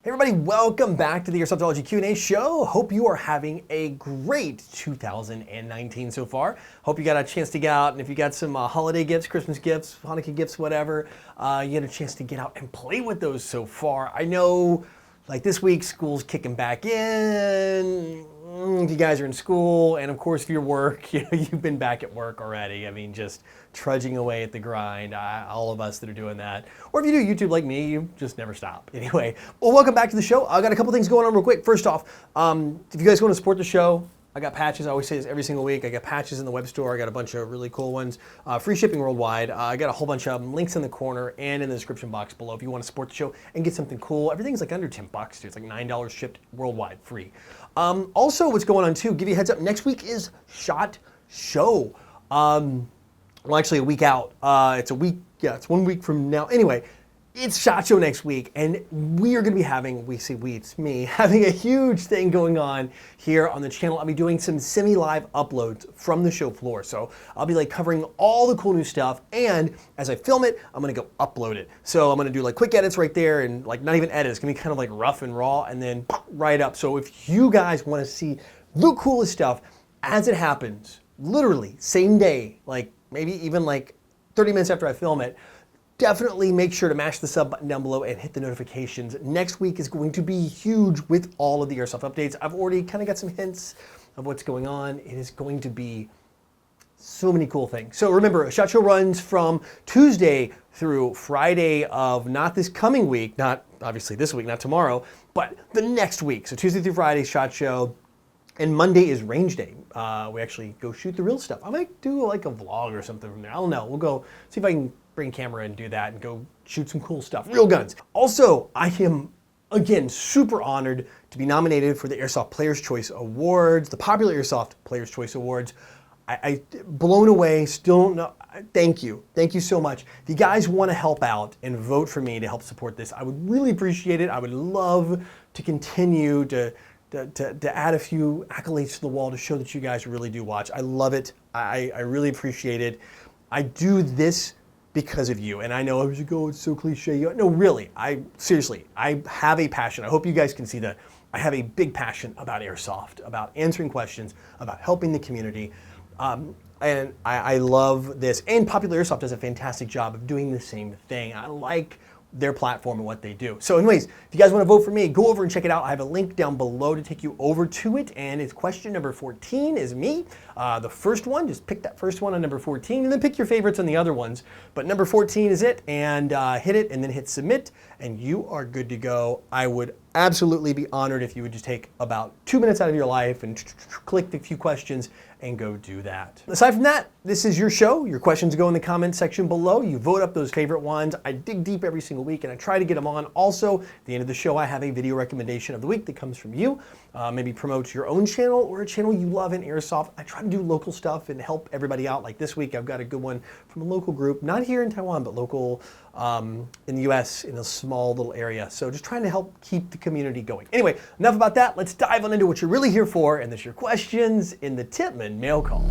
Hey everybody, welcome back to the Airsoftology Q&A Show. Hope you are having a great 2019 so far. Hope you got a chance to get out, and if you got some holiday gifts, Christmas gifts, Hanukkah gifts, whatever, you had a chance to get out and play with those so far. I know, like this week, school's kicking back in. If you guys are in school, and of course if you work, you've been back at work already. I mean, just trudging away at the grind, all of us that are doing that. Or if you do YouTube like me, you just never stop. Anyway, well, welcome back to the show. I got a couple things going on real quick. First off, if you guys want to support the show, I got patches. I always say this every single week. I got patches in the web store. I got a bunch of really cool ones. Free shipping worldwide. I got a whole bunch of them. Links in the corner and in the description box below if you want to support the show and get something cool. Everything's like under 10 bucks, dude. It's like $9 shipped worldwide, free. Also, what's going on too, give you a heads up, next week is SHOT Show. Well, actually a week out. It's 1 week from now. Anyway, it's SHOT Show next week, and we are going to be having, it's me, having a huge thing going on here on the channel. I'll be doing some semi-live uploads from the show floor. So I'll be like covering all the cool new stuff, and as I film it, I'm going to go upload it. So I'm going to do like quick edits right there, and like not even edits. It's going to be kind of like rough and raw, and then right up. So if you guys want to see the coolest stuff as it happens, literally same day, like maybe even like 30 minutes after I film it, definitely make sure to mash the sub button down below and hit the notifications. Next week is going to be huge with all of the Airsoft updates. I've already kind of got some hints of what's going on. It is going to be so many cool things. So remember, SHOT Show runs from Tuesday through Friday of not this coming week, not obviously this week, not tomorrow, but the next week. So Tuesday through Friday, SHOT Show. And Monday is range day. We actually go shoot the real stuff. I might do like a vlog or something from there. I don't know. We'll go see if I can bring camera and do that and go shoot some cool stuff. Real guns. Also, I am, again, super honored to be nominated for the Airsoft Players' Choice Awards, the Popular Airsoft Players' Choice Awards. I blown away, still don't know. Thank you. Thank you so much. If you guys want to help out and vote for me to help support this, I would really appreciate it. I would love to continue to add a few accolades to the wall to show that you guys really do watch. I love it. I really appreciate it. I do this because of you. And I know I was like, oh, it's so cliche. No, really, seriously, I have a passion. I hope you guys can see that. I have a big passion about Airsoft, about answering questions, about helping the community. And I love this. And Popular Airsoft does a fantastic job of doing the same thing. I like their platform and what they do. So anyways, if you guys want to vote for me, go over and check it out. I have a link down below to take you over to it, and it's question number 14 is me. The first one, just pick that first one on number 14, and then pick your favorites on the other ones. But number 14 is it, and hit it, and then hit submit, and you are good to go. I would absolutely be honored if you would just take about 2 minutes out of your life and click the few questions and go do that. Aside from that, this is your show. Your questions go in the comment section below. You vote up those favorite ones. I dig deep every single week and I try to get them on. Also, at the end of the show, I have a video recommendation of the week that comes from you. Maybe promote your own channel or a channel you love in Airsoft. I try to do local stuff and help everybody out. Like this week, I've got a good one from a local group, not here in Taiwan, but local in the US in a small little area. So just trying to help keep the community going. Anyway, enough about that. Let's dive on into what you're really here for, and that's your questions in the Tippmann mail call.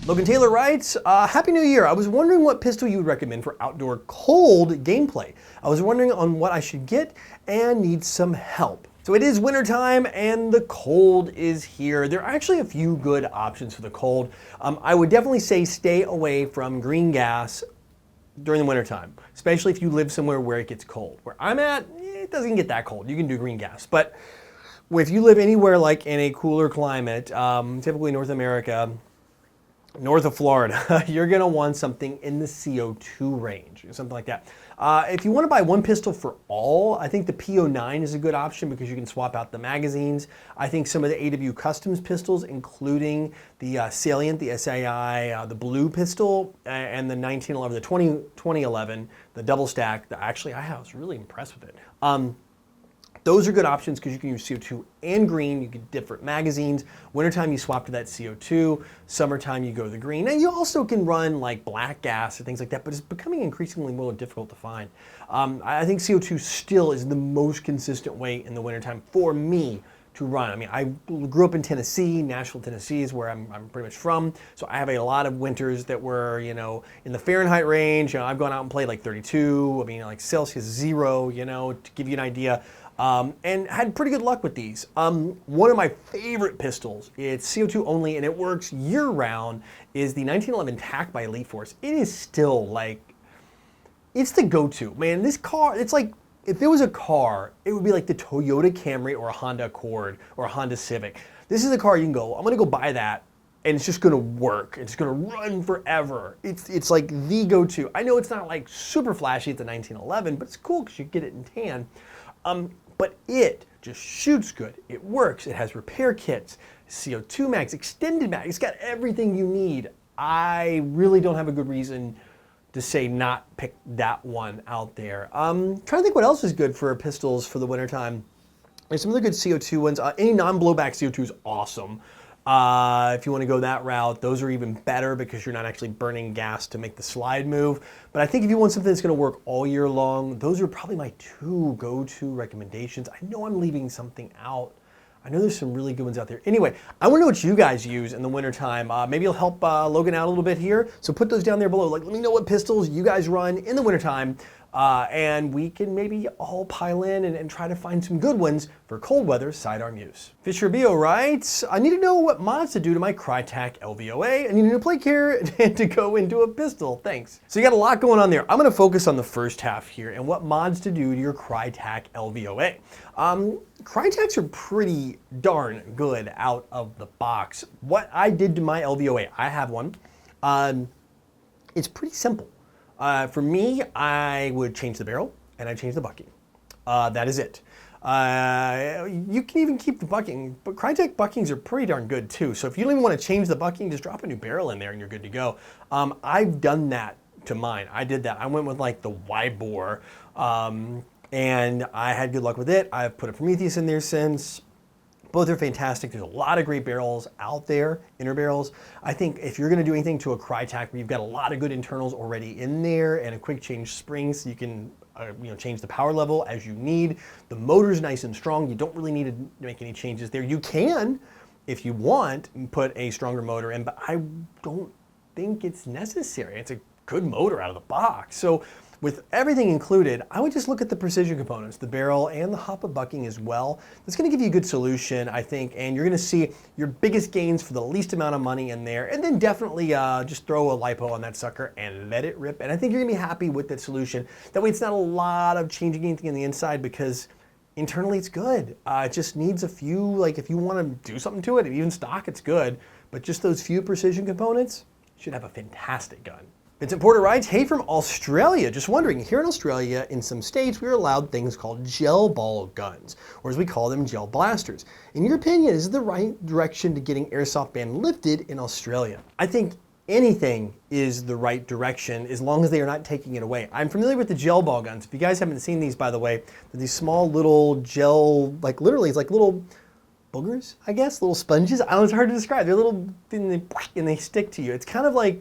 Logan Taylor writes, Happy New Year. I was wondering what pistol you would recommend for outdoor cold gameplay. I was wondering on what I should get and need some help. So it is wintertime and the cold is here. There are actually a few good options for the cold. I would definitely say stay away from green gas during the wintertime, especially if you live somewhere where it gets cold. Where I'm at, it doesn't get that cold. You can do green gas. But if you live anywhere like in a cooler climate, typically North America, north of Florida, you're gonna want something in the CO2 range, something like that. If you wanna buy one pistol for all, I think the P09 is a good option because you can swap out the magazines. I think some of the AW Customs pistols, including the Salient, the SAI, the blue pistol, and the 1911, the 2011, the double stack, actually I was really impressed with it. Those are good options because you can use CO2 and green. You get different magazines. Wintertime, you swap to that CO2. Summertime, you go to the green. And you also can run like black gas or things like that, but it's becoming increasingly more difficult to find. I think CO2 still is the most consistent way in the wintertime for me to run. I mean, I grew up in Tennessee. Nashville, Tennessee is where I'm pretty much from. So I have a lot of winters that were, you know, in the Fahrenheit range. You know, I've gone out and played like 32. I mean, like Celsius 0, you know, to give you an idea. And had pretty good luck with these. One of my favorite pistols, it's CO2 only and it works year round, is the 1911 TAC by Elite Force. It is still like, it's the go-to. Man, this car, it's like, if there was a car, it would be like the Toyota Camry or a Honda Accord or a Honda Civic. This is a car you can go, I'm gonna go buy that, and it's just gonna work. It's gonna run forever. It's like the go-to. I know it's not like super flashy at the 1911, but it's cool because you get it in tan. But it just shoots good. It works. It has repair kits, CO2 mags, extended mag. It's got everything you need. I really don't have a good reason to say not pick that one out there. Trying to think what else is good for pistols for the wintertime. There's some other good CO2 ones. Any non-blowback CO2 is awesome. If you want to go that route, those are even better because you're not actually burning gas to make the slide move. But I think if you want something that's going to work all year long, those are probably my two go-to recommendations. I know I'm leaving something out. I know there's some really good ones out there. Anyway, I want to know what you guys use in the wintertime. Maybe you'll help Logan out a little bit here. So put those down there below. Like, let me know what pistols you guys run in the wintertime. And we can maybe all pile in and try to find some good ones for cold weather sidearm use. Fisher Bio writes, I need to know what mods to do to my Krytac LVOA. I need a new plate care and to go into a pistol. Thanks. So you got a lot going on there. I'm going to focus on the first half here and what mods to do to your Krytac LVOA. Krytacs are pretty darn good out of the box. What I did to my LVOA, I have one. It's pretty simple. For me, I would change the barrel and I'd change the bucking. That is it. You can even keep the bucking, but Krytac buckings are pretty darn good too. So if you don't even want to change the bucking, just drop a new barrel in there and you're good to go. I've done that to mine. I did that. I went with like the Y-bore and I had good luck with it. I've put a Prometheus in there since. Both are fantastic. There's a lot of great barrels out there, inner barrels. I think if you're gonna do anything to a Krytac where you've got a lot of good internals already in there and a quick change spring so you can change the power level as you need. The motor's nice and strong. You don't really need to make any changes there. You can, if you want, put a stronger motor in, but I don't think it's necessary. It's a good motor out of the box. So with everything included, I would just look at the precision components, the barrel and the hopper bucking as well. That's gonna give you a good solution, I think, and you're gonna see your biggest gains for the least amount of money in there. And then definitely just throw a lipo on that sucker and let it rip. And I think you're gonna be happy with that solution. That way it's not a lot of changing anything in the inside because internally it's good. It just needs a few, like if you wanna do something to it, even stock, it's good. But just those few precision components should have a fantastic gun. Vincent Porter writes, hey from Australia, just wondering, here in Australia, in some states, we're allowed things called gel ball guns, or as we call them, gel blasters. In your opinion, is it the right direction to getting airsoft ban lifted in Australia? I think anything is the right direction as long as they are not taking it away. I'm familiar with the gel ball guns. If you guys haven't seen these, by the way, they're these small little gel, like literally, it's like little boogers, I guess, little sponges. I don't know, it's hard to describe. They're little, and they stick to you. It's kind of like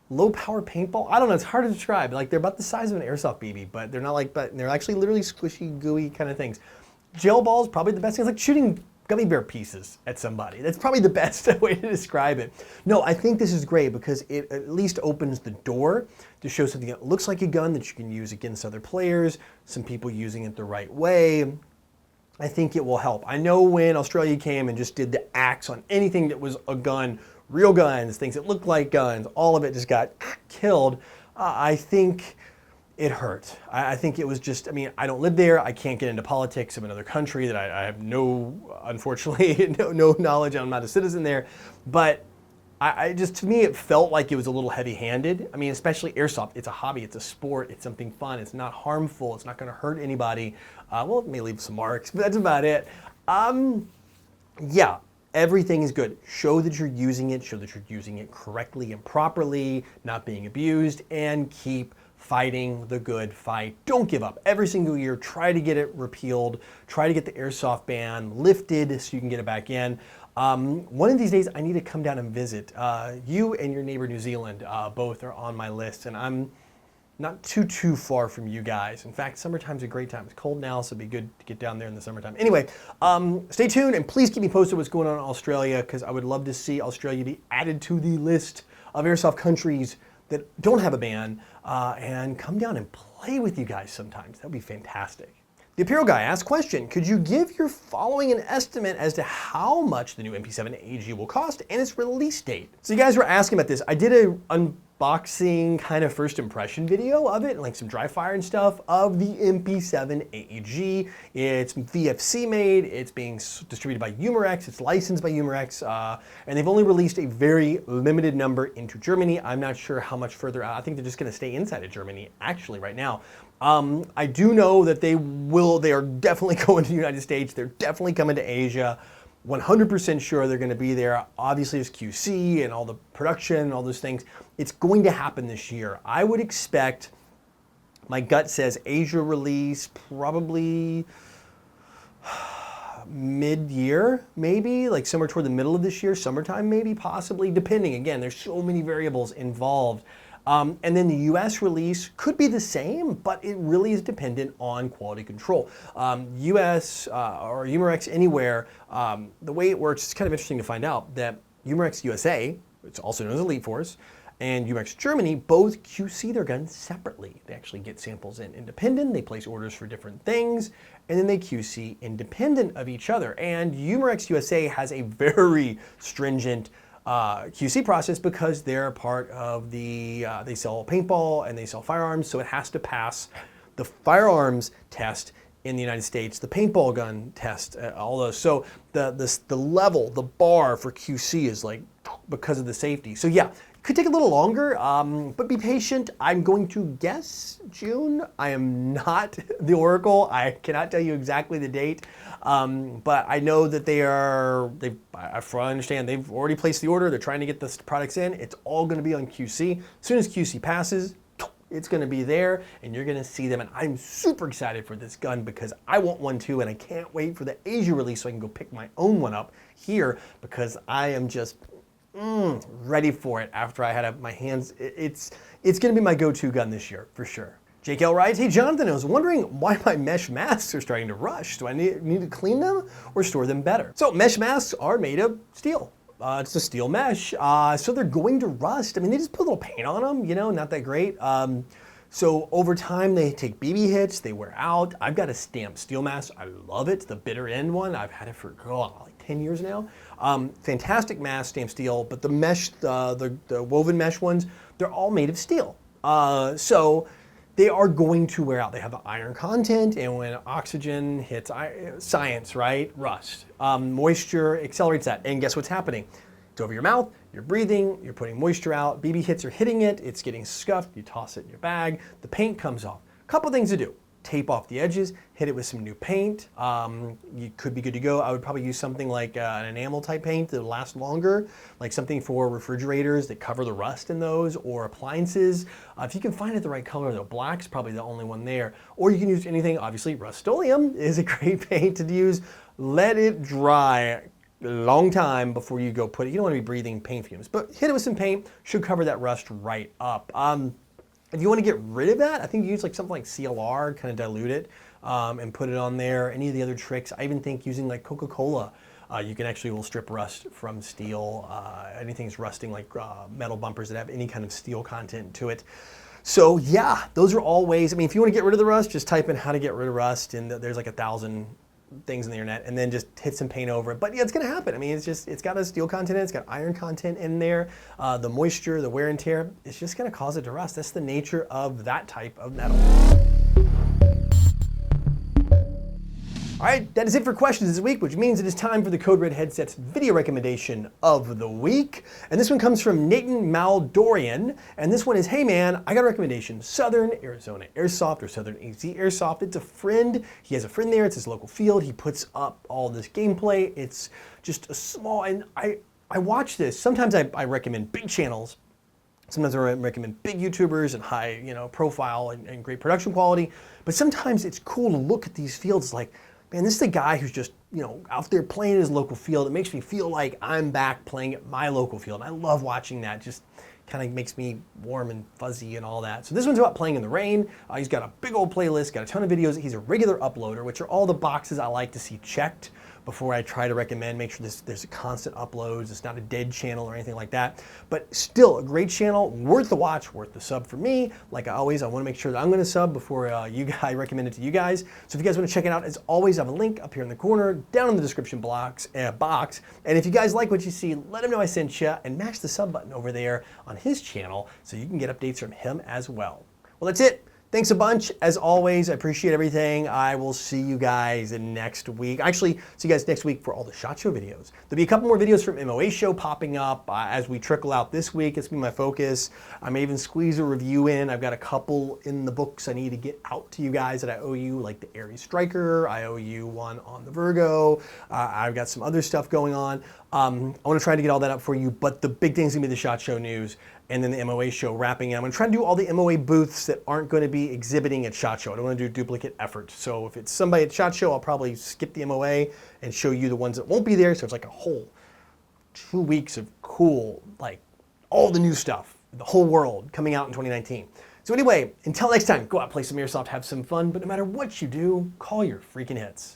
low power paintball. I don't know, it's hard to describe. Like they're about the size of an airsoft BB, but they're not like, but they're actually literally squishy, gooey kind of things. Gel balls, probably the best thing. It's like shooting gummy bear pieces at somebody. That's probably the best way to describe it. No, I think this is great because it at least opens the door to show something that looks like a gun that you can use against other players, some people using it the right way. I think it will help. I know when Australia came and just did the axe on anything that was a gun, real guns, things that look like guns, all of it just got killed. I think it hurt. I think it was just, I mean, I don't live there. I can't get into politics of another country that I have no, unfortunately, no knowledge. I'm not a citizen there. But I just, to me, it felt like it was a little heavy-handed. I mean, especially airsoft. It's a hobby. It's a sport. It's something fun. It's not harmful. It's not going to hurt anybody. Well, it may leave some marks, but that's about it. Yeah. Everything is good. Show that you're using it, show that you're using it correctly and properly, not being abused, and keep fighting the good fight. Don't give up. Every single year, try to get it repealed, try to get the airsoft ban lifted so you can get it back in. One of these days, I need to come down and visit. You and your neighbor, New Zealand, both are on my list, and I'm not too far from you guys. In fact, summertime's a great time. It's cold now, so it'd be good to get down there in the summertime. Anyway, stay tuned and please keep me posted what's going on in Australia, because I would love to see Australia be added to the list of airsoft countries that don't have a ban, and come down and play with you guys sometimes. That would be fantastic. The Imperial Guy asked, question, could you give your following an estimate as to how much the new MP7 AG will cost and its release date? So you guys were asking about this. I did a unboxing kind of first impression video of it, and like some dry fire and stuff, of the MP7 AEG. It's VFC made, it's being distributed by Umarex, it's licensed by Umarex, and they've only released a very limited number into Germany. I'm not sure how much further out. I think they're just gonna stay inside of Germany actually right now. I do know that they are definitely going to the United States, they're definitely coming to Asia. 100% sure they're going to be there. Obviously, there's QC and all the production and all those things. It's going to happen this year. I would expect, my gut says Asia release probably mid-year, maybe, like somewhere toward the middle of this year, summertime maybe, possibly, depending. Again, there's so many variables involved. And then the US release could be the same, but it really is dependent on quality control. US or Umarex anywhere, the way it works, it's kind of interesting to find out that Umarex USA, it's also known as Elite Force, and Umarex Germany both QC their guns separately. They actually get samples in independent, they place orders for different things, and then they QC independent of each other. And Umarex USA has a very stringent QC process because they're part of the, they sell paintball and they sell firearms, so it has to pass the firearms test in the United States, the paintball gun test, all those. So the level, the bar for QC is like, because of the safety. So yeah, it could take a little longer, but be patient. I'm going to guess June. I am not the Oracle. I cannot tell you exactly the date, but I know that from what I understand, they've already placed the order. They're trying to get the products in. It's all going to be on QC. As soon as QC passes, it's going to be there and you're going to see them. And I'm super excited for this gun because I want one too. And I can't wait for the Asia release so I can go pick my own one up here, because I am just ready for it after I had my hands. It's going to be my go-to gun this year for sure. Jake L. writes, hey Jonathan, I was wondering why my mesh masks are starting to rush. Do I need to clean them or store them better? So mesh masks are made of steel. It's a steel mesh, so they're going to rust. I mean, they just put a little paint on them, you know, not that great. So over time, they take BB hits, they wear out. I've got a stamped steel mask. I love it, the bitter end one. I've had it for like 10 years now. Fantastic mask, stamped steel, but the mesh, the woven mesh ones, they're all made of steel. So they are going to wear out. They have the iron content, and when oxygen hits science, right? Rust. Moisture accelerates that, and guess what's happening? It's over your mouth, you're breathing, you're putting moisture out, BB hits are hitting it, it's getting scuffed, you toss it in your bag, the paint comes off. A couple things to do. Tape off the edges, hit it with some new paint. You could be good to go. I would probably use something like an enamel type paint that will last longer, like something for refrigerators that cover the rust in those, or appliances. If you can find it the right color, though, black's probably the only one there. Or you can use anything, obviously Rust-Oleum is a great paint to use. Let it dry a long time before you go put it. You don't want to be breathing paint fumes, but hit it with some paint, should cover that rust right up. If you want to get rid of that, I think you use like something like CLR, kind of dilute it and put it on there. Any of the other tricks, I even think using like Coca-Cola, you can actually will strip rust from steel. Anything's rusting, like metal bumpers that have any kind of steel content to it. So yeah, those are all ways. I mean, if you want to get rid of the rust, just type in how to get rid of rust, and there's like 1,000 things on the internet, and then just hit some paint over it. But yeah, it's gonna happen. I mean, it's got a steel content in it, it's got iron content in there. The moisture, the wear and tear, it's just gonna cause it to rust. That's the nature of that type of metal. All right, that is it for questions this week, which means it is time for the Code Red Headset's video recommendation of the week. And this one comes from Nathan Maldorian. And this one is, hey man, I got a recommendation. Southern Arizona Airsoft, or Southern AZ Airsoft. It's a friend. He has a friend there. It's his local field. He puts up all this gameplay. It's just a small, and I watch this. Sometimes I recommend big channels. Sometimes I recommend big YouTubers and high, profile and great production quality. But sometimes it's cool to look at these fields like, man, this is a guy who's just, out there playing his local field. It makes me feel like I'm back playing at my local field. I love watching that. Just kind of makes me warm and fuzzy and all that. So this one's about playing in the rain. He's got a big old playlist, got a ton of videos. He's a regular uploader, which are all the boxes I like to see checked before I try to recommend. Make sure there's a constant uploads. It's not a dead channel or anything like that. But still a great channel, worth the watch, worth the sub for me. Like always, I want to make sure that I'm going to sub before I recommend it to you guys. So if you guys want to check it out, as always, I have a link up here in the corner, down in the description box. And if you guys like what you see, let him know I sent you, and mash the sub button over there on his channel so you can get updates from him as well. Well, that's it. Thanks a bunch. As always, I appreciate everything. I will see you guys next week. Actually, see you guys next week for all the SHOT Show videos. There'll be a couple more videos from MOA Show popping up as we trickle out this week. It's been my focus. I may even squeeze a review in. I've got a couple in the books I need to get out to you guys that I owe you, like the Aries Striker. I owe you one on the Virgo. I've got some other stuff going on. I want to try to get all that up for you, but the big thing's going to be the SHOT Show news and then the MOA Show wrapping in. I'm going to try to do all the MOA booths that aren't going to be exhibiting at SHOT Show. I don't want to do duplicate effort. So if it's somebody at SHOT Show, I'll probably skip the MOA and show you the ones that won't be there. So it's like a whole 2 weeks of cool, like all the new stuff, the whole world coming out in 2019. So anyway, until next time, go out, play some Airsoft, have some fun, but no matter what you do, call your freaking hits.